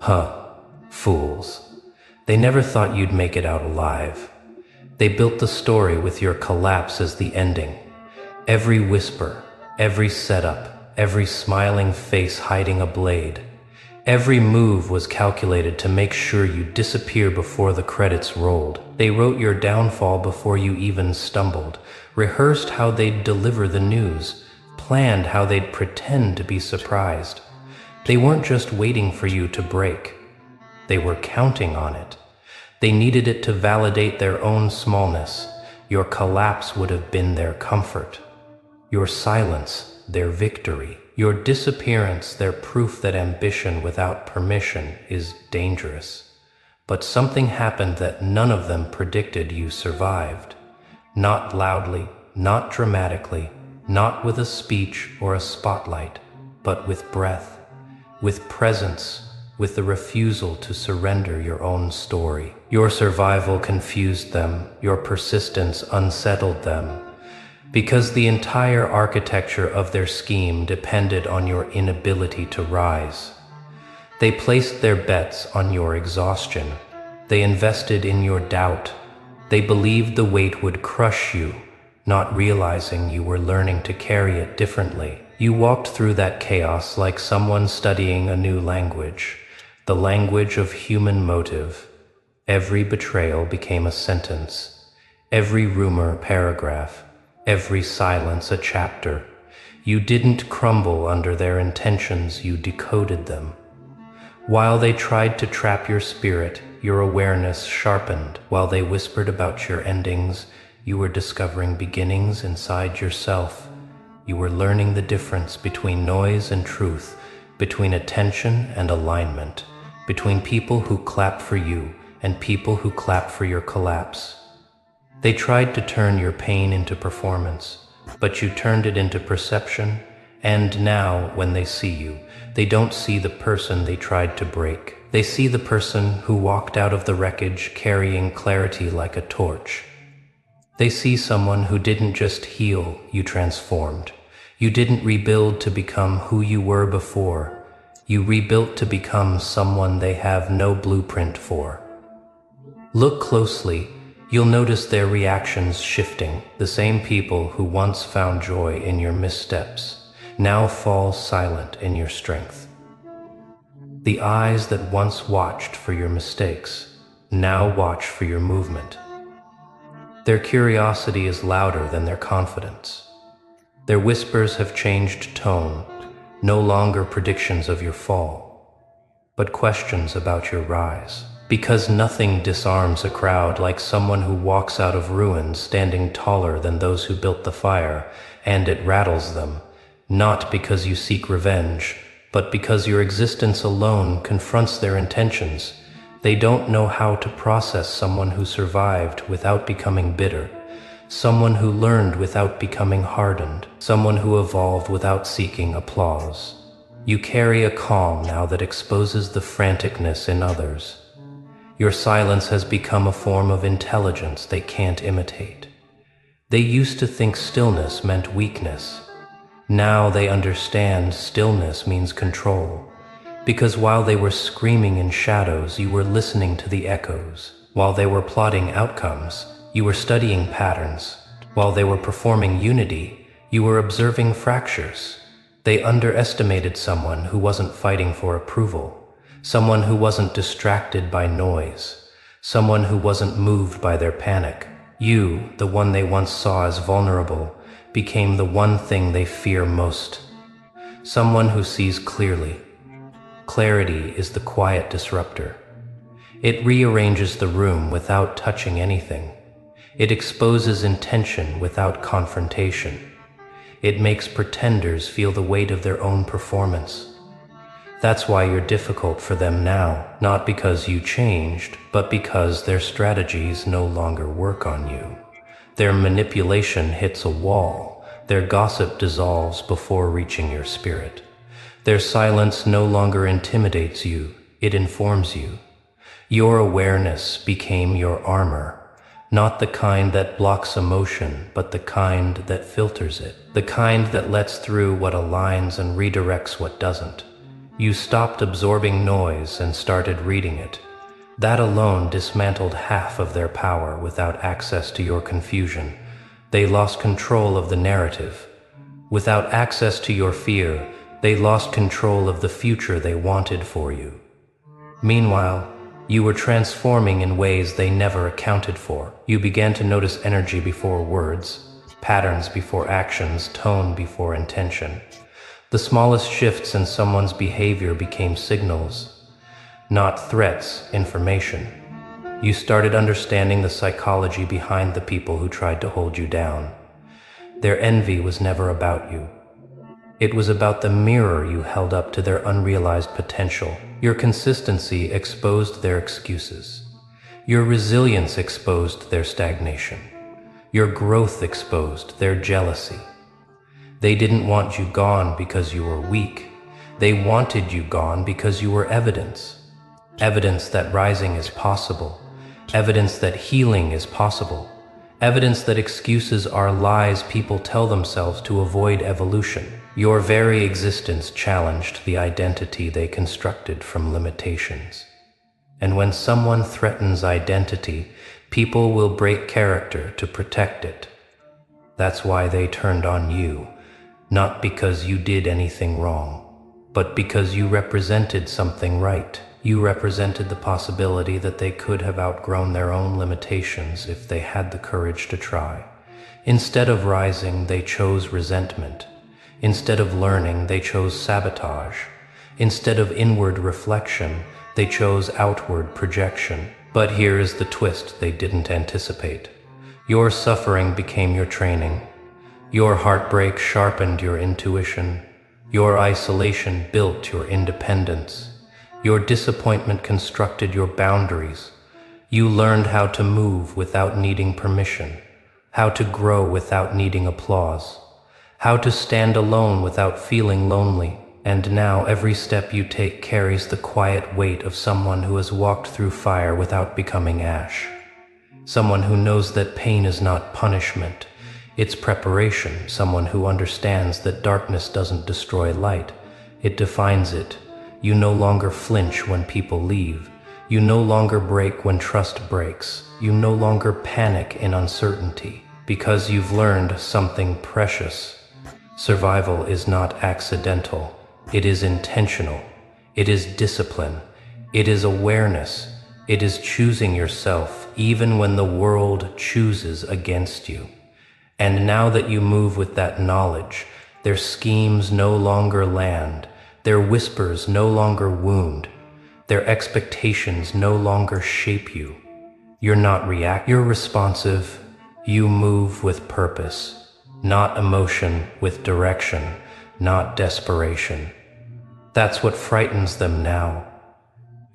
Huh, fools. They never thought you'd make it out alive. They built the story with your collapse as the ending. Every whisper, every setup, every smiling face hiding a blade. Every move was calculated to make sure you disappear before the credits rolled. They wrote your downfall before you even stumbled, rehearsed how they'd deliver the news, planned how they'd pretend to be surprised. They weren't just waiting for you to break. They were counting on it. They needed it to validate their own smallness. Your collapse would have been their comfort. Your silence, their victory. Your disappearance, their proof that ambition without permission is dangerous. But something happened that none of them predicted. You survived. Not loudly, not dramatically, not with a speech or a spotlight, but with breath. With presence, with the refusal to surrender your own story. Your survival confused them, your persistence unsettled them, because the entire architecture of their scheme depended on your inability to rise. They placed their bets on your exhaustion. They invested in your doubt. They believed the weight would crush you, not realizing you were learning to carry it differently. You walked through that chaos like someone studying a new language, the language of human motive. Every betrayal became a sentence, every rumor a paragraph, every silence a chapter. You didn't crumble under their intentions, you decoded them. While they tried to trap your spirit, your awareness sharpened. While they whispered about your endings, you were discovering beginnings inside yourself. You were learning the difference between noise and truth, between attention and alignment, between people who clap for you and people who clap for your collapse. They tried to turn your pain into performance, but you turned it into perception, and now, when they see you, they don't see the person they tried to break. They see the person who walked out of the wreckage carrying clarity like a torch. They see someone who didn't just heal, you transformed. You didn't rebuild to become who you were before. You rebuilt to become someone they have no blueprint for. Look closely, you'll notice their reactions shifting. The same people who once found joy in your missteps now fall silent in your strength. The eyes that once watched for your mistakes now watch for your movement. Their curiosity is louder than their confidence. Their whispers have changed tone, no longer predictions of your fall, but questions about your rise. Because nothing disarms a crowd like someone who walks out of ruins standing taller than those who built the fire, and it rattles them, not because you seek revenge, but because your existence alone confronts their intentions. They don't know how to process someone who survived without becoming bitter, someone who learned without becoming hardened, someone who evolved without seeking applause. You carry a calm now that exposes the franticness in others. Your silence has become a form of intelligence they can't imitate. They used to think stillness meant weakness. Now they understand stillness means control. Because while they were screaming in shadows, you were listening to the echoes. While they were plotting outcomes, you were studying patterns. While they were performing unity, you were observing fractures. They underestimated someone who wasn't fighting for approval, someone who wasn't distracted by noise, someone who wasn't moved by their panic. You, the one they once saw as vulnerable, became the one thing they fear most. Someone who sees clearly. Clarity is the quiet disruptor. It rearranges the room without touching anything. It exposes intention without confrontation. It makes pretenders feel the weight of their own performance. That's why you're difficult for them now, not because you changed, but because their strategies no longer work on you. Their manipulation hits a wall. Their gossip dissolves before reaching your spirit. Their silence no longer intimidates you, it informs you. Your awareness became your armor, not the kind that blocks emotion, but the kind that filters it, the kind that lets through what aligns and redirects what doesn't. You stopped absorbing noise and started reading it. That alone dismantled half of their power without access to your confusion. They lost control of the narrative. Without access to your fear, they lost control of the future they wanted for you. Meanwhile, you were transforming in ways they never accounted for. You began to notice energy before words, patterns before actions, tone before intention. The smallest shifts in someone's behavior became signals, not threats, information. You started understanding the psychology behind the people who tried to hold you down. Their envy was never about you. It was about the mirror you held up to their unrealized potential. Your consistency exposed their excuses. Your resilience exposed their stagnation. Your growth exposed their jealousy. They didn't want you gone because you were weak. They wanted you gone because you were evidence. Evidence that rising is possible. Evidence that healing is possible. Evidence that excuses are lies people tell themselves to avoid evolution. Your very existence challenged the identity they constructed from limitations. And when someone threatens identity, people will break character to protect it. That's why they turned on you, not because you did anything wrong, but because you represented something right. You represented the possibility that they could have outgrown their own limitations if they had the courage to try. Instead of rising, they chose resentment. Instead of learning, they chose sabotage. Instead of inward reflection, they chose outward projection. But here is the twist they didn't anticipate. Your suffering became your training. Your heartbreak sharpened your intuition. Your isolation built your independence. Your disappointment constructed your boundaries. You learned how to move without needing permission, how to grow without needing applause, how to stand alone without feeling lonely. And now every step you take carries the quiet weight of someone who has walked through fire without becoming ash. Someone who knows that pain is not punishment, it's preparation. Someone who understands that darkness doesn't destroy light, it defines it. You no longer flinch when people leave. You no longer break when trust breaks. You no longer panic in uncertainty, because you've learned something precious. Survival is not accidental. It is intentional. It is discipline. It is awareness. It is choosing yourself even when the world chooses against you. And now that you move with that knowledge, their schemes no longer land. Their whispers no longer wound. Their expectations no longer shape you. You're not reactive, you're responsive. You move with purpose, not emotion, with direction, not desperation. That's what frightens them now.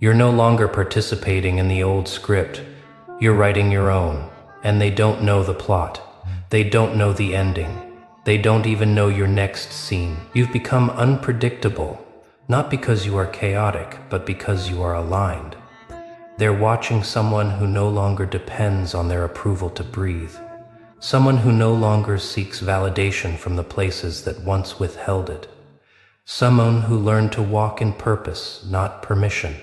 You're no longer participating in the old script. You're writing your own, and they don't know the plot. They don't know the ending. They don't even know your next scene. You've become unpredictable, not because you are chaotic, but because you are aligned. They're watching someone who no longer depends on their approval to breathe. Someone who no longer seeks validation from the places that once withheld it. Someone who learned to walk in purpose, not permission.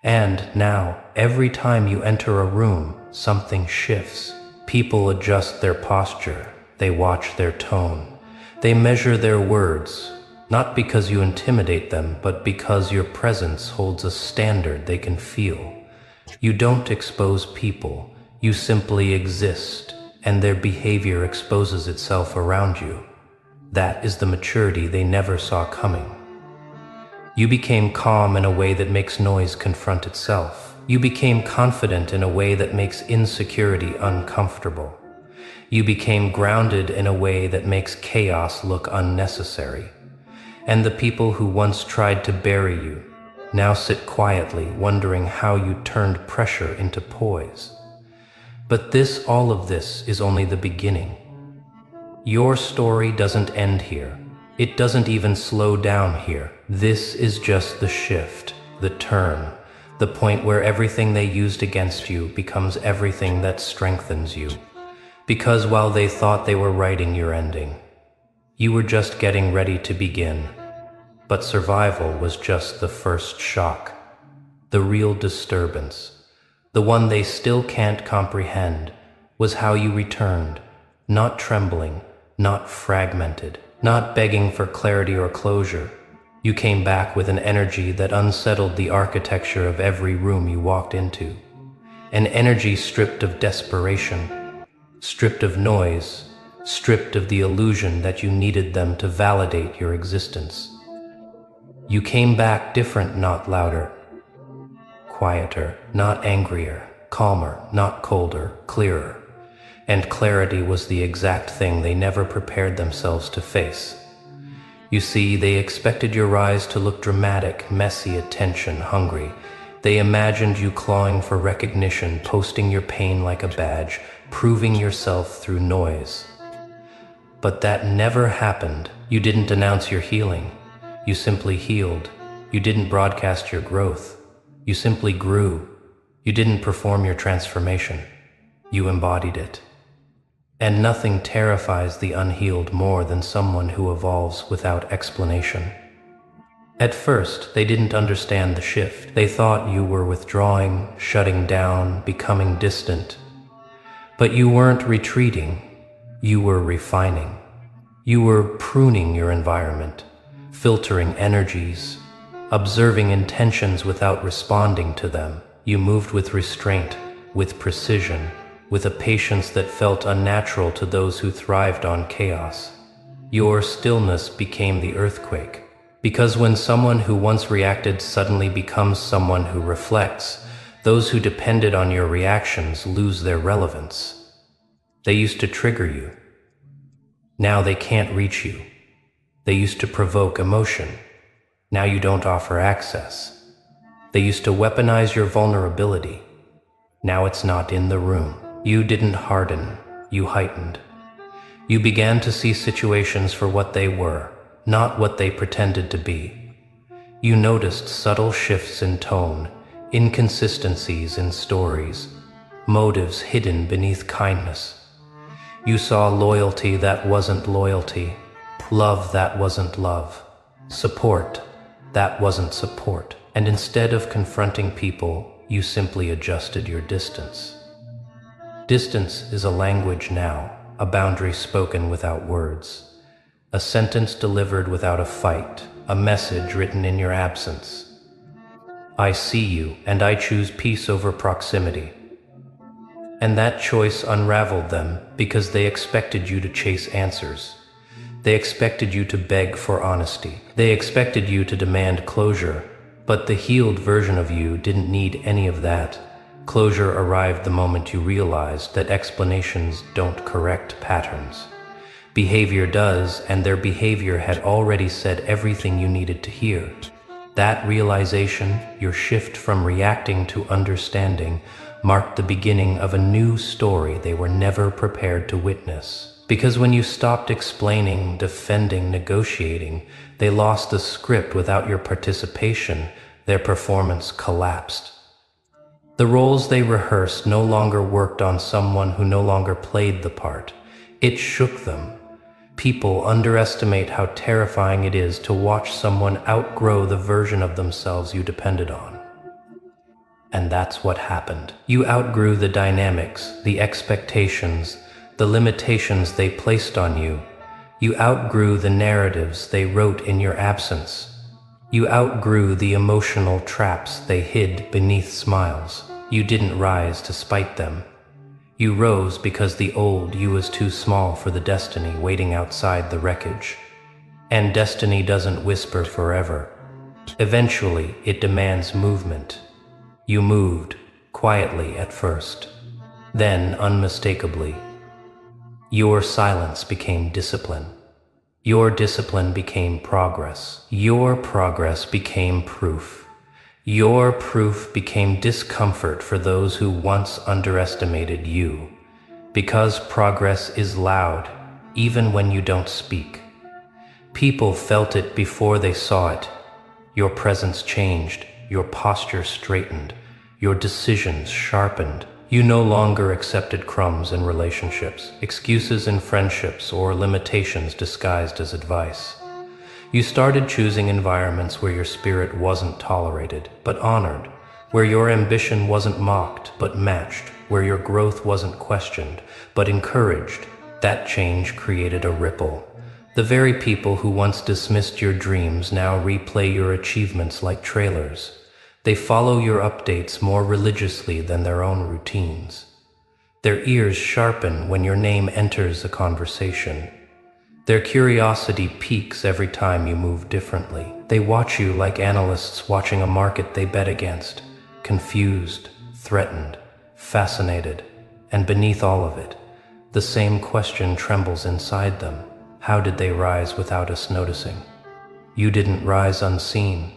And now, every time you enter a room, something shifts. People adjust their posture. They watch their tone. They measure their words, not because you intimidate them, but because your presence holds a standard they can feel. You don't expose people, you simply exist, and their behavior exposes itself around you. That is the maturity they never saw coming. You became calm in a way that makes noise confront itself. You became confident in a way that makes insecurity uncomfortable. You became grounded in a way that makes chaos look unnecessary. And the people who once tried to bury you now sit quietly, wondering how you turned pressure into poise. But all of this is only the beginning. Your story doesn't end here. It doesn't even slow down here. This is just the shift, the turn, the point where everything they used against you becomes everything that strengthens you. Because while they thought they were writing your ending, you were just getting ready to begin. But survival was just the first shock, the real disturbance. The one they still can't comprehend was how you returned, not trembling, not fragmented, not begging for clarity or closure. You came back with an energy that unsettled the architecture of every room you walked into. An energy stripped of desperation, stripped of noise, stripped of the illusion that you needed them to validate your existence. You came back different, not louder, quieter, not angrier, calmer, not colder, clearer. And clarity was the exact thing they never prepared themselves to face. You see, they expected your rise to look dramatic, messy, attention, hungry. They imagined you clawing for recognition, posting your pain like a badge, proving yourself through noise. But that never happened. You didn't announce your healing. You simply healed. You didn't broadcast your growth. You simply grew. You didn't perform your transformation. You embodied it. And nothing terrifies the unhealed more than someone who evolves without explanation. At first, they didn't understand the shift. They thought you were withdrawing, shutting down, becoming distant. But you weren't retreating. You were refining. You were pruning your environment, filtering energies, observing intentions without responding to them. You moved with restraint, with precision, with a patience that felt unnatural to those who thrived on chaos. Your stillness became the earthquake, because when someone who once reacted suddenly becomes someone who reflects, those who depended on your reactions lose their relevance. They used to trigger you. Now they can't reach you. They used to provoke emotion. Now you don't offer access. They used to weaponize your vulnerability. Now it's not in the room. You didn't harden, you heightened. You began to see situations for what they were, not what they pretended to be. You noticed subtle shifts in tone, inconsistencies in stories, motives hidden beneath kindness. You saw loyalty that wasn't loyalty, love that wasn't love, support that wasn't support. And instead of confronting people, you simply adjusted your distance. Distance is a language now, a boundary spoken without words, a sentence delivered without a fight, a message written in your absence. I see you, and I choose peace over proximity. And that choice unraveled them because they expected you to chase answers. They expected you to beg for honesty. They expected you to demand closure, but the healed version of you didn't need any of that. Closure arrived the moment you realized that explanations don't correct patterns. Behavior does, and their behavior had already said everything you needed to hear. That realization, your shift from reacting to understanding, marked the beginning of a new story they were never prepared to witness. Because when you stopped explaining, defending, negotiating, they lost the script without your participation. Their performance collapsed. The roles they rehearsed no longer worked on someone who no longer played the part. It shook them. People underestimate how terrifying it is to watch someone outgrow the version of themselves you depended on. And that's what happened. You outgrew the dynamics, the expectations, the limitations they placed on you. You outgrew the narratives they wrote in your absence. You outgrew the emotional traps they hid beneath smiles. You didn't rise to spite them. You rose because the old you was too small for the destiny waiting outside the wreckage. And destiny doesn't whisper forever. Eventually, it demands movement. You moved, quietly at first, then unmistakably. Your silence became discipline. Your discipline became progress. Your progress became proof. Your proof became discomfort for those who once underestimated you. Because progress is loud, even when you don't speak. People felt it before they saw it. Your presence changed, your posture straightened, your decisions sharpened. You no longer accepted crumbs in relationships, excuses in friendships, or limitations disguised as advice. You started choosing environments where your spirit wasn't tolerated, but honored, where your ambition wasn't mocked, but matched, where your growth wasn't questioned, but encouraged. That change created a ripple. The very people who once dismissed your dreams now replay your achievements like trailers. They follow your updates more religiously than their own routines. Their ears sharpen when your name enters a conversation. Their curiosity peaks every time you move differently. They watch you like analysts watching a market they bet against, confused, threatened, fascinated, and beneath all of it, the same question trembles inside them. How did they rise without us noticing? You didn't rise unseen.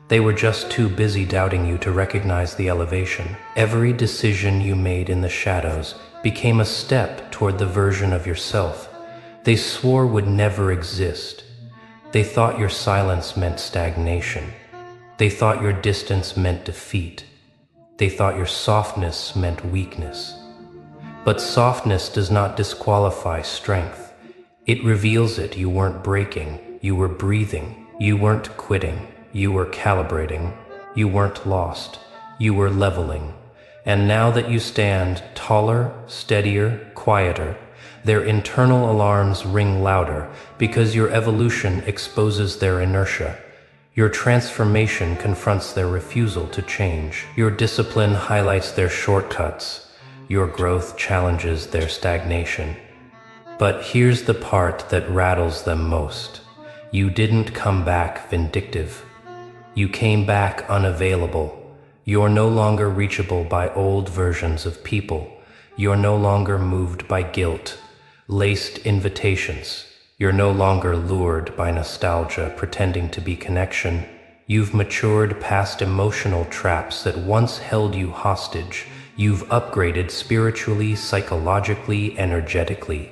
They were just too busy doubting you to recognize the elevation. Every decision you made in the shadows became a step toward the version of yourself they swore would never exist. They thought your silence meant stagnation. They thought your distance meant defeat. They thought your softness meant weakness. But softness does not disqualify strength. It reveals it. You weren't breaking, you were breathing. You weren't quitting, you were calibrating. You weren't lost, you were leveling. And now that you stand taller, steadier, quieter, their internal alarms ring louder because your evolution exposes their inertia. Your transformation confronts their refusal to change. Your discipline highlights their shortcuts. Your growth challenges their stagnation. But here's the part that rattles them most. You didn't come back vindictive. You came back unavailable. You're no longer reachable by old versions of people. You're no longer moved by guilt, laced invitations. You're no longer lured by nostalgia, pretending to be connection. You've matured past emotional traps that once held you hostage. You've upgraded spiritually, psychologically, energetically.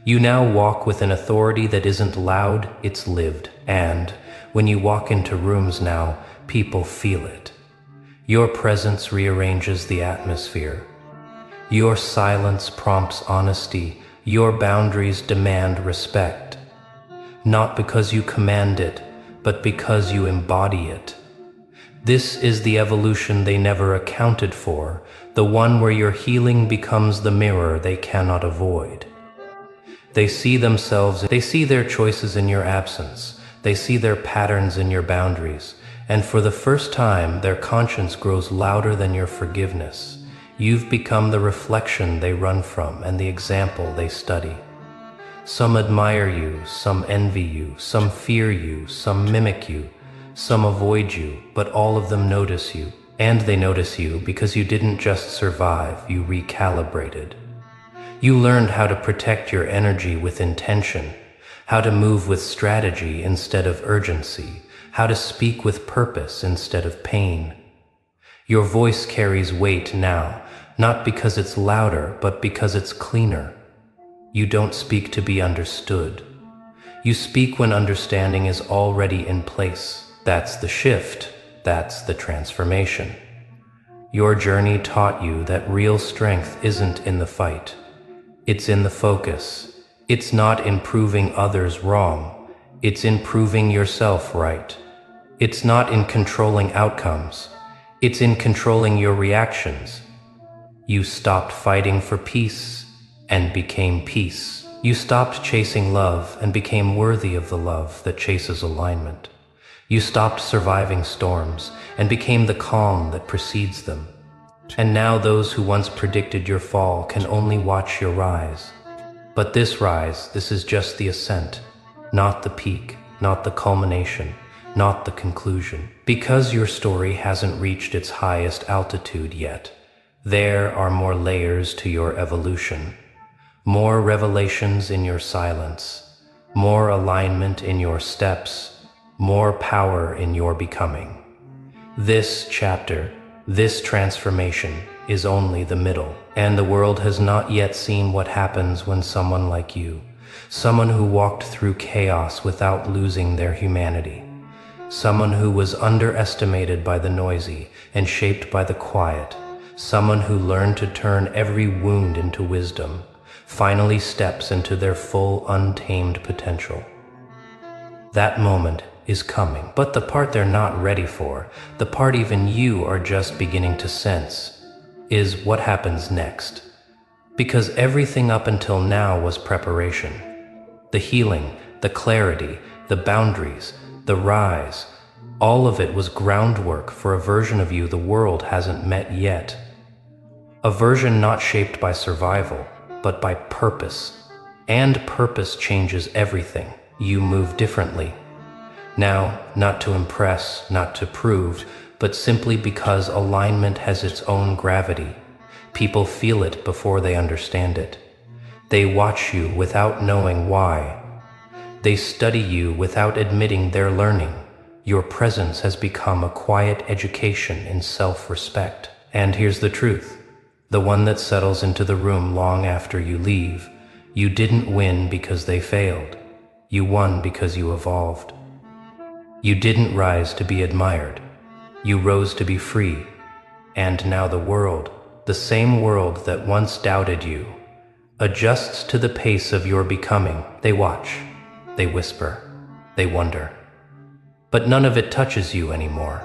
You now walk with an authority that isn't loud, it's lived. And when you walk into rooms now, people feel it. Your presence rearranges the atmosphere. Your silence prompts honesty. Your boundaries demand respect. Not because you command it, but because you embody it. This is the evolution they never accounted for, the one where your healing becomes the mirror they cannot avoid. They see themselves, they see their choices in your absence, they see their patterns in your boundaries, and for the first time, their conscience grows louder than your forgiveness. You've become the reflection they run from and the example they study. Some admire you, some envy you, some fear you, some mimic you, some avoid you, but all of them notice you. And they notice you because you didn't just survive, you recalibrated. You learned how to protect your energy with intention, how to move with strategy instead of urgency, how to speak with purpose instead of pain. Your voice carries weight now, not because it's louder, but because it's cleaner. You don't speak to be understood. You speak when understanding is already in place. That's the shift. That's the transformation. Your journey taught you that real strength isn't in the fight. It's in the focus. It's not in proving others wrong. It's in proving yourself right. It's not in controlling outcomes. It's in controlling your reactions. You stopped fighting for peace and became peace. You stopped chasing love and became worthy of the love that chases alignment. You stopped surviving storms and became the calm that precedes them. And now those who once predicted your fall can only watch your rise. But this rise, this is just the ascent, not the peak, not the culmination, not the conclusion. Because your story hasn't reached its highest altitude yet, there are more layers to your evolution, more revelations in your silence, more alignment in your steps, more power in your becoming. This chapter, this transformation, is only the middle, and the world has not yet seen what happens when someone like you, someone who walked through chaos without losing their humanity, someone who was underestimated by the noisy and shaped by the quiet, someone who learned to turn every wound into wisdom, finally steps into their full untamed potential. That moment is coming. But the part they're not ready for, the part even you are just beginning to sense, is what happens next. Because everything up until now was preparation. The healing, the clarity, the boundaries, the rise, all of it was groundwork for a version of you the world hasn't met yet. A version not shaped by survival, but by purpose. And purpose changes everything. You move differently. Now, not to impress, not to prove, but simply because alignment has its own gravity. People feel it before they understand it. They watch you without knowing why. They study you without admitting they're learning. Your presence has become a quiet education in self-respect. And here's the truth, the one that settles into the room long after you leave. You didn't win because they failed. You won because you evolved. You didn't rise to be admired. You rose to be free. And now the world, the same world that once doubted you, adjusts to the pace of your becoming. They watch, they whisper, they wonder. But none of it touches you anymore,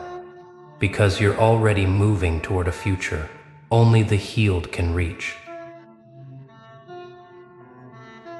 because you're already moving toward a future only the healed can reach.